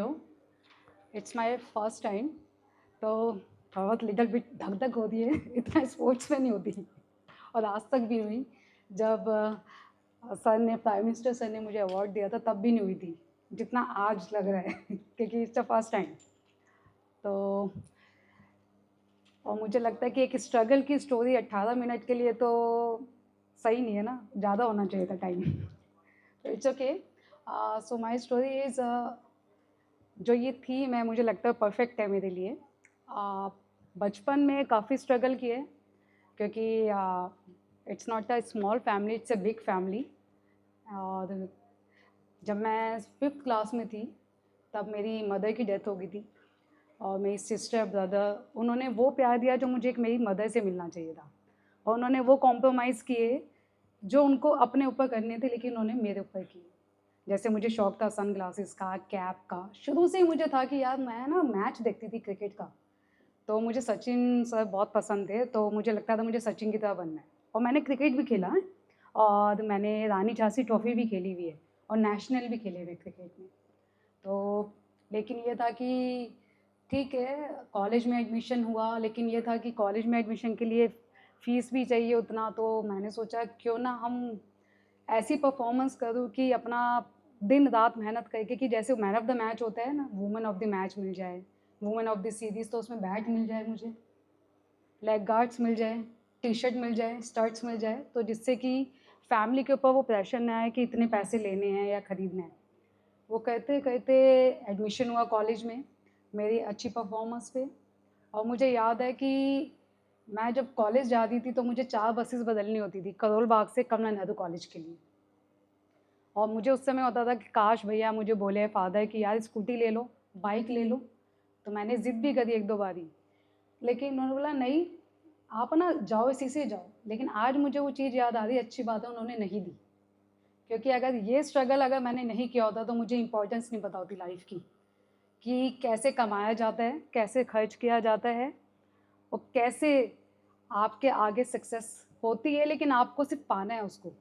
Hello, it's my first time. तो बहुत little bit धक धक होती है इतना स्पोर्ट्स में नहीं होती। और आज तक भी हुई जब सर ने प्राइम मिनिस्टर सर ने मुझे अवार्ड दिया था तब भी नहीं हुई थी जितना आज लग रहा है क्योंकि इट्स द फर्स्ट टाइम। तो और मुझे लगता है कि एक स्ट्रगल की स्टोरी 18 मिनट के लिए तो सही नहीं है ना, ज़्यादा होना चाहिए था टाइम। तो it's okay. So my story is जो ये थी मैं मुझे लगता है परफेक्ट है मेरे लिए। बचपन में काफ़ी स्ट्रगल किए क्योंकि it's not a small family, it's a big family. और जब मैं 5th क्लास में थी तब मेरी मदर की डेथ हो गई थी और मेरी सिस्टर ब्रदर उन्होंने वो प्यार दिया जो मुझे एक मेरी मदर से मिलना चाहिए था। और उन्होंने वो कॉम्प्रोमाइज़ किए जो उनको अपने ऊपर करने थे लेकिन उन्होंने मेरे ऊपर किए। जैसे मुझे शौक था सन ग्लासेस का, कैप का, शुरू से ही मुझे था कि यार मैं ना मैच देखती थी क्रिकेट का, तो मुझे सचिन सर बहुत पसंद थे, तो मुझे लगता था मुझे सचिन की तरह बनना है। और मैंने क्रिकेट भी खेला है और मैंने रानी झांसी ट्रॉफ़ी भी खेली हुई है और नेशनल भी खेले हुए क्रिकेट में। तो लेकिन ये था कि ठीक है, कॉलेज में एडमिशन हुआ, लेकिन ये था कि कॉलेज में एडमिशन के लिए फ़ीस भी चाहिए उतना, तो मैंने सोचा क्यों ना हम ऐसी परफॉर्मेंस करूँ कि अपना दिन रात मेहनत करके कि जैसे मैन ऑफ द मैच होता है ना, वुमेन ऑफ द मैच मिल जाए, वुमेन ऑफ द सीरीज़, तो उसमें बैट मिल जाए मुझे, लेग गार्ड्स मिल जाए, टी शर्ट मिल जाए, स्टड्स मिल जाए, तो जिससे कि फैमिली के ऊपर वो प्रेशर ना आए कि इतने पैसे लेने हैं या ख़रीदने हैं। वो करते-करते एडमिशन हुआ कॉलेज में, मेरी अच्छी परफ़ॉर्मेंस पे। और मुझे याद है कि मैं जब कॉलेज जाती थी तो मुझे 4 बसेस बदलनी होती थी, करोल बाग से कमला नेहरू कॉलेज के लिए। और मुझे उस समय होता था कि काश भैया मुझे बोले फ़ादर कि यार स्कूटी ले लो, बाइक ले लो। तो मैंने ज़िद भी करी 1-2 बारी, लेकिन उन्होंने बोला नहीं, आप ना जाओ इसी से जाओ। लेकिन आज मुझे वो चीज़ याद आ रही है, अच्छी बात है उन्होंने नहीं दी। क्योंकि अगर ये स्ट्रगल अगर मैंने नहीं किया होता तो मुझे इम्पोर्टेंस नहीं पता होती लाइफ़ की, कि कैसे कमाया जाता है, कैसे खर्च किया जाता है और कैसे आपके आगे सक्सेस होती है, लेकिन आपको सिर्फ़ पाना है उसको।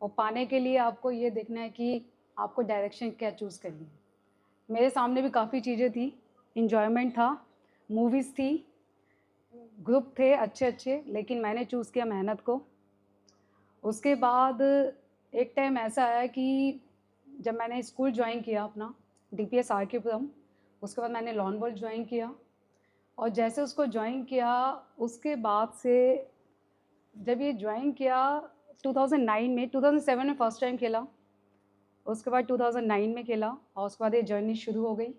और पाने के लिए आपको ये देखना है कि आपको डायरेक्शन क्या चूज़ करनी है। मेरे सामने भी काफ़ी चीज़ें थी, एन्जॉयमेंट था, मूवीज़ थी, ग्रुप थे अच्छे-अच्छे, लेकिन मैंने चूज़ किया मेहनत को। उसके बाद एक टाइम ऐसा आया कि जब मैंने स्कूल जॉइन किया अपना, डीपीएस आरकेपुरम, उसके बाद मैंने लॉन वोल्ट जॉइन किया। और जैसे उसको जॉइन किया, उसके बाद से जब ये जॉइन किया 2009 में, 2007 में फर्स्ट टाइम खेला, उसके बाद 2009 में खेला और उसके बाद ये जर्नी शुरू हो गई।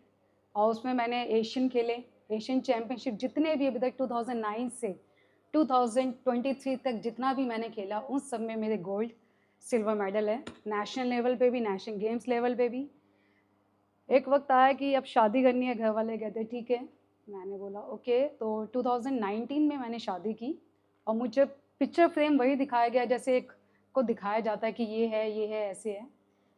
और उसमें मैंने एशियन खेले, एशियन चैम्पियनशिप जितने भी अभी तक 2009 से 2023 तक जितना भी मैंने खेला, उन सब में मेरे गोल्ड, सिल्वर मेडल है। नेशनल लेवल पे भी, नेशनल गेम्स लेवल पे भी। एक वक़्त आया कि अब शादी करनी है, घर वाले कहते ठीक है। मैंने बोला ओके, तो 2019 में मैंने शादी की और मुझे पिक्चर फ्रेम वही दिखाया गया जैसे एक को दिखाया जाता है कि ये है, ऐसे है।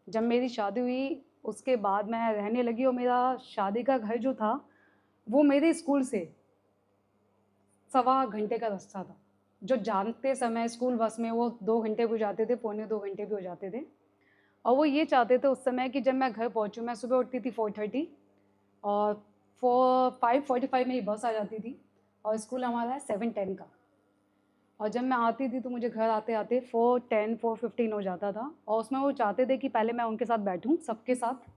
जब मेरी शादी हुई, उसके बाद मैं रहने लगी और मेरा शादी का घर जो था, वो मेरे स्कूल से सवा घंटे का रास्ता था। जो जानते समय स्कूल बस में वो 2 घंटे भी हो जाते थे, पौने 2 घंटे भी हो जाते थे। और वो ये चाहते थे उस समय कि जब मैं घर पहुँचूँ, मैं सुबह उठती थी 4:30 और 5:45 मेरी बस आ जाती थी और स्कूल हमारा है 7:10 का। और जब मैं आती थी तो मुझे घर आते-आते 4:10 4:15 हो जाता था और उसमें वो चाहते थे कि पहले मैं उनके साथ बैठूँ, सबके साथ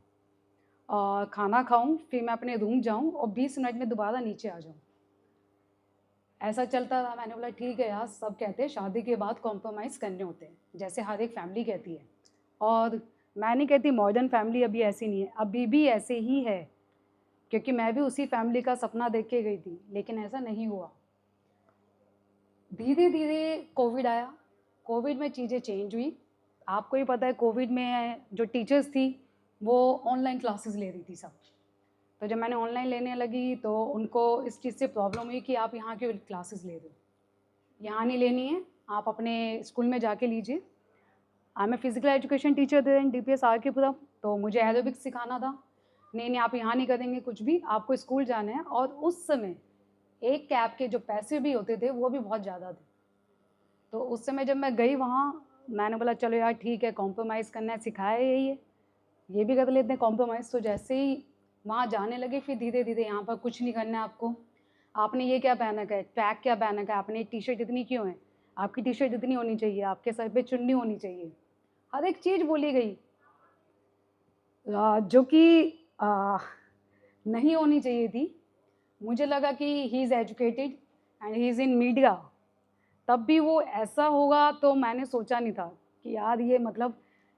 और खाना खाऊँ, फिर मैं अपने रूम जाऊँ और 20 मिनट में दोबारा नीचे आ जाऊँ। ऐसा चलता रहा। मैंने बोला ठीक है यार, सब कहते हैं शादी के बाद कॉम्प्रोमाइज़ करने होते हैं, जैसे हर एक फैमिली कहती है। और मैं नहीं कहती मॉडर्न फैमिली अभी ऐसी नहीं है, अभी भी ऐसे ही है, क्योंकि मैं भी उसी फैमिली का सपना देख के गई थी, लेकिन ऐसा नहीं हुआ। धीरे-धीरे कोविड आया, कोविड में चीज़ें चेंज हुई। आपको ही पता है कोविड में जो टीचर्स थी, वो ऑनलाइन क्लासेस ले रही थी सब। तो जब मैंने ऑनलाइन लेने लगी तो उनको इस चीज़ से प्रॉब्लम हुई कि आप यहाँ क्यों क्लासेस ले रहे हो? यहाँ नहीं लेनी है, आप अपने स्कूल में जाके लीजिए। I am a physical education teacher there in DPS RK Puram, तो मुझे एरोबिक्स सिखाना था। नहीं, नहीं आप यहाँ नहीं करेंगे कुछ भी, आपको स्कूल जाना है। और उस समय एक कैब के जो पैसे भी होते थे, वो भी बहुत ज़्यादा थे। तो उस समय जब मैं गई वहाँ, मैंने बोला चलो यार ठीक है, कॉम्प्रोमाइज़ करना है, सिखाया यही है, ये भी कर लेते हैं कॉम्प्रोमाइज़। तो जैसे ही वहाँ जाने लगे, फिर धीरे-धीरे यहाँ पर कुछ नहीं करना है आपको। आपने ये क्या पहन रखा है, ट्रैक क्या पहन रखा है, आपने ये टी-शर्ट इतनी क्यों है? आपकी टी-शर्ट इतनी होनी चाहिए, आपके सर पे चुन्नी होनी चाहिए। हर एक चीज़ बोली गई जो कि नहीं होनी चाहिए थी। मुझे लगा कि he is educated and he is in media, तब भी वो ऐसा होगा तो मैंने सोचा नहीं था कि यार ये मतलब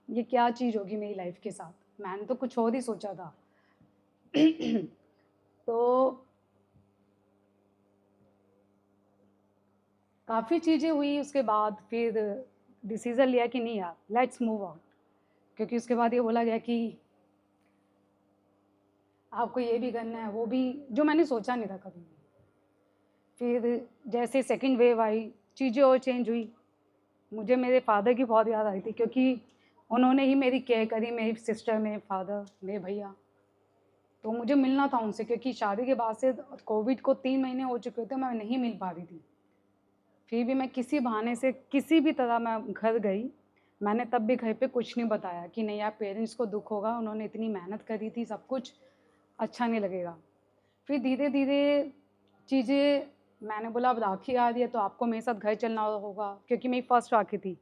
ये क्या चीज़ होगी मेरी लाइफ के साथ। मैंने तो कुछ और ही सोचा था। तो काफ़ी चीज़ें हुई उसके बाद, फिर डिसीज़न लिया कि नहीं यार लेट्स मूव ऑन, क्योंकि उसके बाद ये बोला गया कि आपको ये भी करना है, वो भी, जो मैंने सोचा नहीं था कभी भी। फिर जैसे सेकंड वेव आई, चीज़ें और चेंज हुई। मुझे मेरे फादर की बहुत याद आई थी, क्योंकि उन्होंने ही मेरी केयर करी, मेरी सिस्टर, मेरे फादर, मेरे भैया। तो मुझे मिलना था उनसे, क्योंकि शादी के बाद से कोविड को 3 महीने हो चुके थे, मैं नहीं मिल पा रही थी। फिर भी मैं किसी बहाने से, किसी भी तरह मैं घर गई। मैंने तब भी घर पे कुछ नहीं बताया कि नहीं यार पेरेंट्स को दुःख होगा, उन्होंने इतनी मेहनत करी थी, सब कुछ अच्छा नहीं लगेगा। फिर धीरे-धीरे चीज़ें, मैंने बोला अब राखी आ रही है तो आपको मेरे साथ घर चलना होगा, क्योंकि मेरी फर्स्ट राखी थी।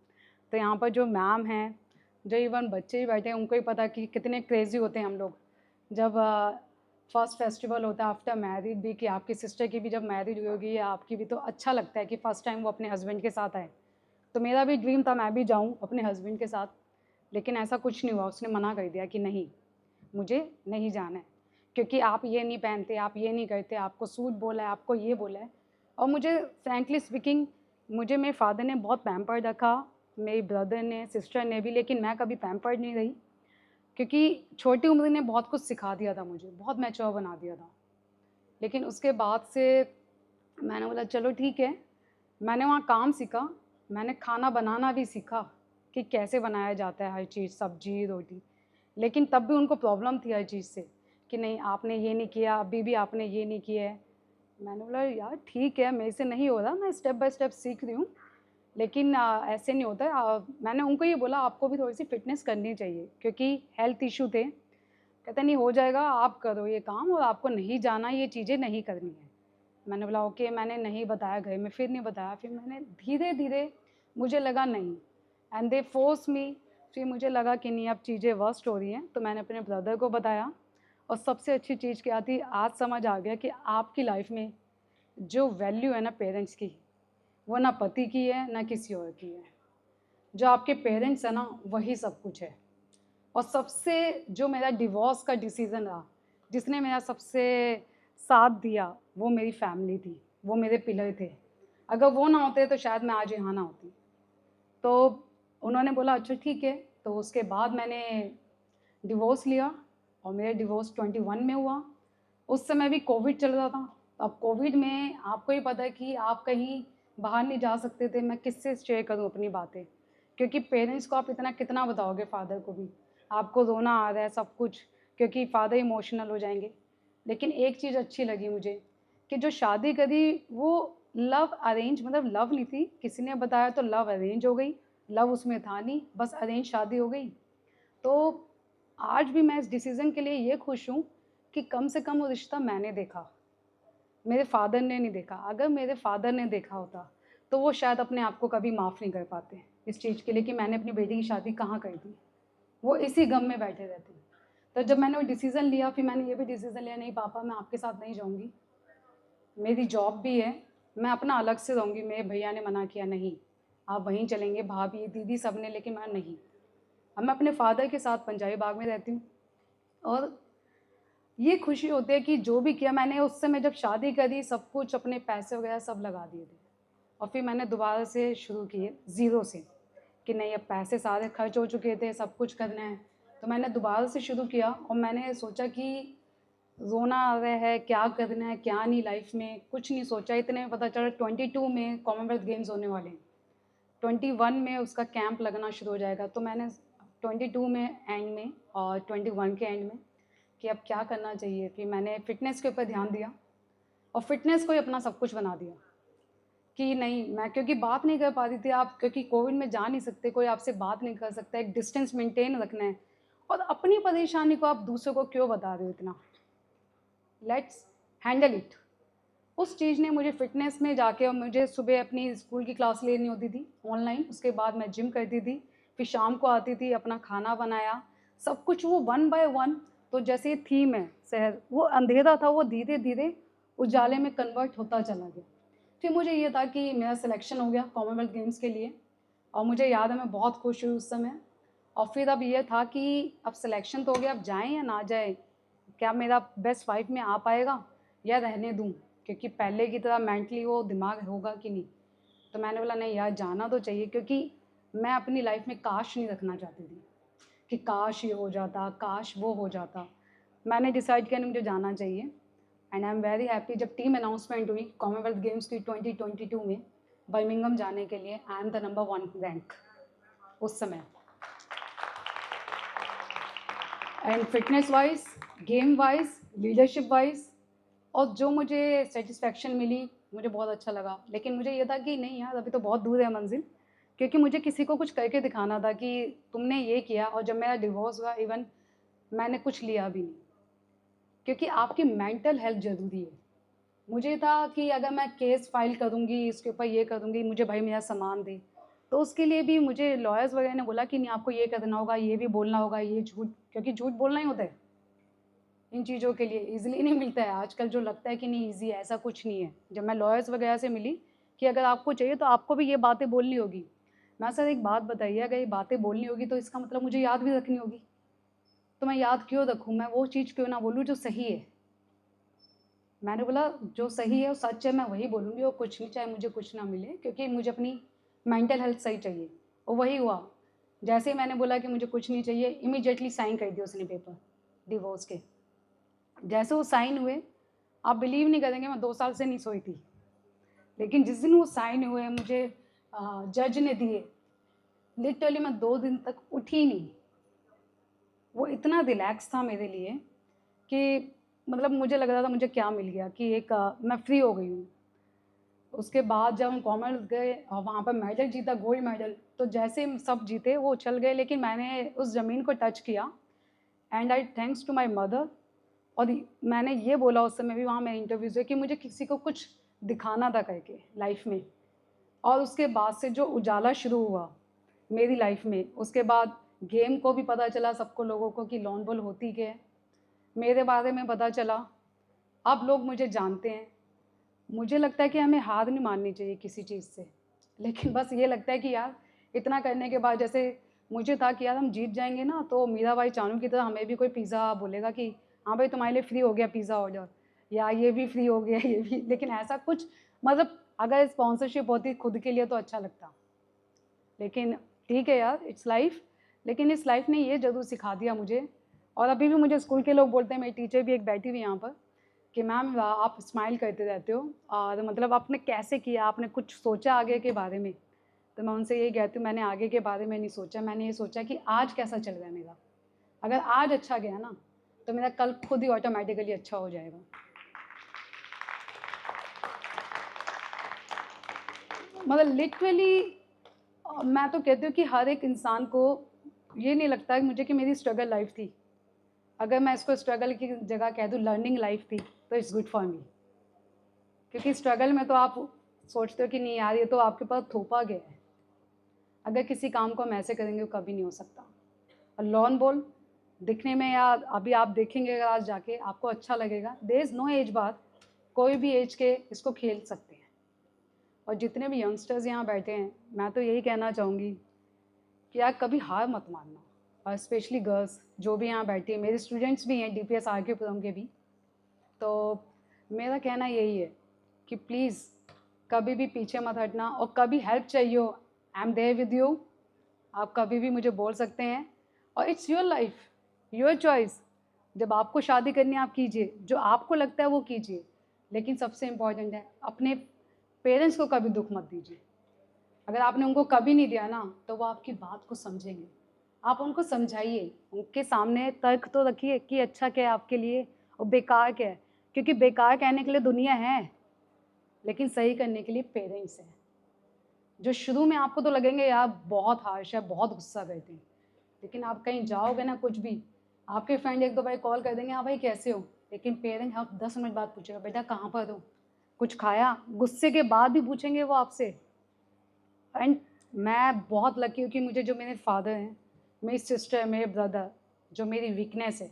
तो यहाँ पर जो मैम हैं, जो इवन बच्चे ही बैठे हैं, उनको ही पता कि कितने क्रेज़ी होते हैं हम लोग। जब फर्स्ट फेस्टिवल होता है आफ्टर मैरिड भी, कि आपकी सिस्टर की भी जब मैरिज हुई होगी या आपकी भी, तो अच्छा लगता है कि फ़र्स्ट टाइम वो अपने हस्बैंड के साथ आए। तो मेरा भी ड्रीम था मैं भी जाऊँ अपने हस्बैंड के साथ, लेकिन ऐसा कुछ नहीं हुआ। उसने मना कर दिया कि नहीं, मुझे नहीं जाना है, क्योंकि आप ये नहीं पहनते, आप ये नहीं करते, आपको सूट बोला है, आपको ये बोला है। और मुझे फ्रैंकली स्पीकिंग, मुझे मेरे फादर ने बहुत पैम्पर्ड रखा, मेरे ब्रदर ने, सिस्टर ने भी, लेकिन मैं कभी पैम्पर्ड नहीं रही, क्योंकि छोटी उम्र ने बहुत कुछ सिखा दिया था मुझे, बहुत मैच्योर बना दिया था। लेकिन उसके बाद से मैंने बोला चलो ठीक है, मैंने वहाँ काम सीखा, मैंने खाना बनाना भी सीखा कि कैसे बनाया जाता है हर चीज़, सब्जी, रोटी। लेकिन तब भी उनको प्रॉब्लम थी हर चीज़ से, कि नहीं आपने ये नहीं किया, अभी भी आपने ये नहीं किया है। मैंने बोला यार ठीक है, मेरे से नहीं हो रहा, मैं स्टेप बाय स्टेप सीख रही हूँ, लेकिन ऐसे नहीं होता है। मैंने उनको ये बोला आपको भी थोड़ी सी फिटनेस करनी चाहिए, क्योंकि हेल्थ इशू थे। कहते नहीं हो जाएगा, आप करो ये काम, और आपको नहीं जाना, ये चीज़ें नहीं करनी है। मैंने बोला ओके, मैंने नहीं बताया घर में, फिर नहीं बताया, फिर मैंने धीरे-धीरे, मुझे लगा नहीं, एंड दे फोर्स मी। फिर मुझे लगा कि नहीं अब चीज़ें वर्स्ट हो रही हैं, तो मैंने अपने ब्रदर को बताया। और सबसे अच्छी चीज़ क्या थी, आज समझ आ गया कि आपकी लाइफ में जो वैल्यू है ना पेरेंट्स की, वो ना पति की है, ना किसी और की है। जो आपके पेरेंट्स हैं ना, वही सब कुछ है। और सबसे जो मेरा डिवोर्स का डिसीज़न रहा, जिसने मेरा सबसे साथ दिया, वो मेरी फैमिली थी, वो मेरे पिलर थे। अगर वो ना होते तो शायद मैं आज यहाँ ना होती। तो उन्होंने बोला अच्छा ठीक है, तो उसके बाद मैंने डिवोर्स लिया, और मेरा डिवोर्स 21 में हुआ। उस समय भी कोविड चल रहा था। अब कोविड में आपको ही पता है कि आप कहीं बाहर नहीं जा सकते थे। मैं किससे शेयर करूँ अपनी बातें, क्योंकि पेरेंट्स को आप इतना कितना बताओगे, फादर को भी आपको रोना आ रहा है सब कुछ, क्योंकि फादर इमोशनल हो जाएंगे। लेकिन एक चीज़ अच्छी लगी मुझे, कि जो शादी करी वो लव अरेंज, मतलब लव नहीं थी, किसी ने बताया तो लव अरेंज हो गई। लव उसमें था नहीं, बस अरेंज शादी हो गई। तो आज भी मैं इस डिसीज़न के लिए ये खुश हूँ कि कम से कम वो रिश्ता मैंने देखा, मेरे फादर ने नहीं देखा। अगर मेरे फादर ने देखा होता, तो वो शायद अपने आप को कभी माफ़ नहीं कर पाते इस चीज़ के लिए कि मैंने अपनी बेटी की शादी कहाँ कर दी। वो इसी गम में बैठे रहते। तो जब मैंने वो डिसीज़न लिया, फिर मैंने ये भी डिसीज़न लिया, नहीं पापा मैं आपके साथ नहीं जाऊँगी, मेरी जॉब भी है, मैं अपना अलग से रहूँगी। मेरे भैया ने मना किया, नहीं आप वहीं चलेंगे, भाभी, दीदी सब ने, लेकिन मैं नहीं। अब मैं अपने फादर के साथ पंजाबी बाग में रहती हूँ। और ये खुशी होती है कि जो भी किया मैंने उस समय, जब शादी करी, सब कुछ अपने पैसे वगैरह सब लगा दिए थे, और फिर मैंने दोबारा से शुरू किए ज़ीरो से, कि नहीं अब पैसे सारे खर्च हो चुके थे, सब कुछ करना है। तो मैंने दोबारा से शुरू किया, और मैंने सोचा कि रोना आ रहा है, क्या करना है क्या नहीं, लाइफ में कुछ नहीं सोचा। इतने में पता चला 22 में कॉमनवेल्थ गेम्स होने वाले हैं, 21 में उसका कैंप लगना शुरू हो जाएगा। तो मैंने 22 में एंड में और 21 के एंड में कि अब क्या करना चाहिए, फिर मैंने फ़िटनेस के ऊपर ध्यान दिया, और फ़िटनेस को ही अपना सब कुछ बना दिया। कि नहीं मैं, क्योंकि बात नहीं कर पा रही थी आप, क्योंकि कोविड में जा नहीं सकते, कोई आपसे बात नहीं कर सकता, एक डिस्टेंस मेंटेन रखना है। और अपनी परेशानी को आप दूसरों को क्यों बता रहे हो इतना, लेट्स हैंडल इट। उस चीज़ ने मुझे फ़िटनेस में जाके, और मुझे सुबह अपनी स्कूल की क्लास लेनी होती थी ऑनलाइन, उसके बाद मैं जिम करती थी, फिर शाम को आती थी, अपना खाना बनाया, सब कुछ वो वन बाय वन। तो जैसे ये थीम है शहर, वो अंधेरा था, वो धीरे धीरे उजाले में कन्वर्ट होता चला गया। फिर मुझे ये था कि मेरा सिलेक्शन हो गया कॉमनवेल्थ गेम्स के लिए, और मुझे याद है मैं बहुत खुश हुई उस समय। और फिर अब ये था कि अब सिलेक्शन तो हो गया, अब जाएँ या ना जाएँ? क्या मेरा बेस्ट 5 में आ पाएगा या रहने दूँ? क्योंकि पहले की तरह मेंटली वो दिमाग होगा कि नहीं। तो मैंने बोला नहीं यार, जाना तो चाहिए, क्योंकि मैं अपनी लाइफ में काश नहीं रखना चाहती थी कि काश ये हो जाता, काश वो हो जाता। मैंने डिसाइड किया नहीं, मुझे जाना चाहिए। And I am very happy, जब टीम अनाउंसमेंट हुई कॉमनवेल्थ गेम्स की 2022 में बर्मिंघम जाने के लिए, I am the number 1 rank उस समय। And fitness wise, game wise, leadership wise, और जो मुझे सेटिस्फैक्शन मिली, मुझे बहुत अच्छा लगा। लेकिन मुझे ये था कि नहीं यार, अभी तो बहुत दूर है मंजिल, क्योंकि मुझे किसी को कुछ करके दिखाना था कि तुमने ये किया। और जब मेरा डिवोर्स हुआ, इवन मैंने कुछ लिया भी नहीं, क्योंकि आपकी मेंटल हेल्थ ज़रूरी है। मुझे था कि अगर मैं केस फाइल करूँगी, इसके ऊपर ये करूँगी, मुझे भाई मेरा सामान दे, तो उसके लिए भी मुझे लॉयर्स वगैरह ने बोला कि नहीं, आपको ये करना होगा, ये भी बोलना होगा, ये झूठ, क्योंकि झूठ बोलना ही होता है इन चीज़ों के लिए, ईज़िली नहीं मिलता है आजकल। जो लगता है कि नहीं ईज़ी है, ऐसा कुछ नहीं है। जब मैं लॉयर्स वगैरह से मिली कि अगर आपको चाहिए तो आपको भी ये बातें बोलनी होगी। मैं सर एक बात बताइए, अगर ये बातें बोलनी होगी तो इसका मतलब मुझे याद भी रखनी होगी। तो मैं याद क्यों रखूँ? मैं वो चीज़ क्यों ना बोलूँ जो सही है? मैंने बोला जो सही है, वो सच है, मैं वही बोलूँगी, और कुछ नहीं, चाहे मुझे कुछ ना मिले, क्योंकि मुझे अपनी मेंटल हेल्थ सही चाहिए। और वही हुआ। जैसे ही मैंने बोला कि मुझे कुछ नहीं चाहिए, इमीडिएटली साइन कर दिया उसने पेपर डिवोर्स के। जैसे वो साइन हुए, आप बिलीव नहीं करेंगे, मैं 2 साल से नहीं सोई थी। लेकिन जिस दिन वो साइन हुए, मुझे जज ने दिए, लिटरली मैं 2 दिन तक उठी नहीं। वो इतना रिलैक्स था मेरे लिए कि मतलब मुझे लग रहा था मुझे क्या मिल गया, कि एक मैं फ्री हो गई हूँ। उसके बाद जब हम कॉमर्स गए और वहाँ पर मेडल जीता, गोल्ड मेडल, तो जैसे हम सब जीते वो चल गए, लेकिन मैंने उस ज़मीन को टच किया। And I thanks to my mother. और मैंने ये बोला उस समय भी, वहाँ मेरे इंटरव्यूज़ हुए, कि मुझे किसी को कुछ दिखाना था करके लाइफ में। और उसके बाद से जो उजाला शुरू हुआ मेरी लाइफ में, उसके बाद गेम को भी पता चला सबको, लोगों को, कि लॉन बॉल होती क्या है। मेरे बारे में पता चला, अब लोग मुझे जानते हैं। मुझे लगता है कि हमें हार नहीं माननी चाहिए किसी चीज़ से, लेकिन बस ये लगता है कि यार इतना करने के बाद, जैसे मुझे था कि यार हम जीत जाएंगे ना, तो मीराबाई चानू की तरह हमें भी कोई पिज़्ज़ा बोलेगा कि हाँ भाई तुम्हारे लिए फ्री हो गया पिज़्ज़ा ऑर्डर, या ये भी फ्री हो गया ये भी। लेकिन ऐसा कुछ, मतलब अगर स्पॉन्सरशिप होती खुद के लिए तो अच्छा लगता। लेकिन ठीक है यार, इट्स लाइफ। लेकिन इस लाइफ ने ये ज़रूर सिखा दिया मुझे, और अभी भी मुझे स्कूल के लोग बोलते हैं, मेरी टीचर भी एक बैठी हुई यहाँ पर, कि मैम आप स्माइल करते रहते हो, और मतलब आपने कैसे किया, आपने कुछ सोचा आगे के बारे में? तो मैं उनसे यही कहती हूँ, मैंने आगे के बारे में नहीं सोचा, मैंने ये सोचा कि आज कैसा चल रहा है मेरा। अगर आज अच्छा गया ना, तो मेरा कल खुद ही ऑटोमेटिकली अच्छा हो जाएगा। मतलब लिटरली मैं तो कहती हूँ कि हर एक इंसान को ये नहीं लगता है मुझे कि मेरी स्ट्रगल लाइफ थी। अगर मैं इसको स्ट्रगल की जगह कह दूँ लर्निंग लाइफ थी, तो इट्स गुड फॉर मी। क्योंकि स्ट्रगल में तो आप सोचते हो कि नहीं यार, ये तो आपके पास थोपा गया है। अगर किसी काम को हम ऐसे करेंगे वो कभी नहीं हो सकता। और लॉन बॉल दिखने में, या अभी आप देखेंगे अगर आज जाके, आपको अच्छा लगेगा। देयर इज़ नो एज बार, कोई भी एज के इसको खेल सकते हैं। और जितने भी यंगस्टर्स यहाँ बैठे हैं, मैं तो यही कहना चाहूँगी कि यार कभी हार मत मानना। और स्पेशली गर्ल्स जो भी यहाँ बैठी है, मेरे स्टूडेंट्स भी हैं DPS RK पुरम के भी, तो मेरा कहना यही है कि प्लीज़ कभी भी पीछे मत हटना, और कभी हेल्प चाहिए हो, I am there with you. आप कभी भी मुझे बोल सकते हैं। और it's your life, your choice. जब आपको शादी करनी है आप कीजिए, जो आपको लगता है वो कीजिए। लेकिन सबसे इम्पॉर्टेंट है, अपने पेरेंट्स को कभी दुख मत दीजिए। अगर आपने उनको कभी नहीं दिया ना, तो वो आपकी बात को समझेंगे। आप उनको समझाइए, उनके सामने तर्क तो रखिए कि अच्छा क्या है आपके लिए और बेकार क्या है। क्योंकि बेकार कहने के लिए दुनिया है, लेकिन सही करने के लिए पेरेंट्स हैं। जो शुरू में आपको तो लगेंगे यार बहुत हार्श है, बहुत गुस्सा करते हैं, लेकिन आप कहीं जाओगे ना, कुछ भी, आपके फ्रेंड एक दो बार कॉल कर देंगे, हाँ भाई कैसे हो, लेकिन पेरेंट हम 10 मिनट बाद पूछेगा बेटा कहाँ पर हो, कुछ खाया, गुस्से के बाद भी पूछेंगे वो आपसे। एंड मैं बहुत लकी हूँ कि मुझे जो मेरे फादर हैं, मेरी सिस्टर, मेरे ब्रदर, जो मेरी वीकनेस है,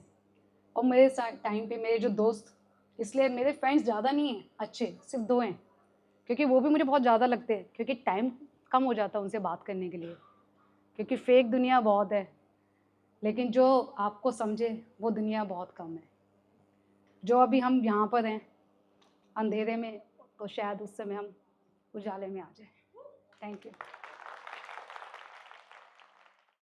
और मेरे टाइम पे मेरे जो दोस्त, इसलिए मेरे फ्रेंड्स ज़्यादा नहीं हैं अच्छे, सिर्फ 2 हैं, क्योंकि वो भी मुझे बहुत ज़्यादा लगते हैं, क्योंकि टाइम कम हो जाता है उनसे बात करने के लिए, क्योंकि फेक दुनिया बहुत है, लेकिन जो आपको समझे वो दुनिया बहुत कम है। जो अभी हम यहाँ पर हैं अंधेरे में, तो शायद उस समय हम उजाले में आ जाए। Thank you.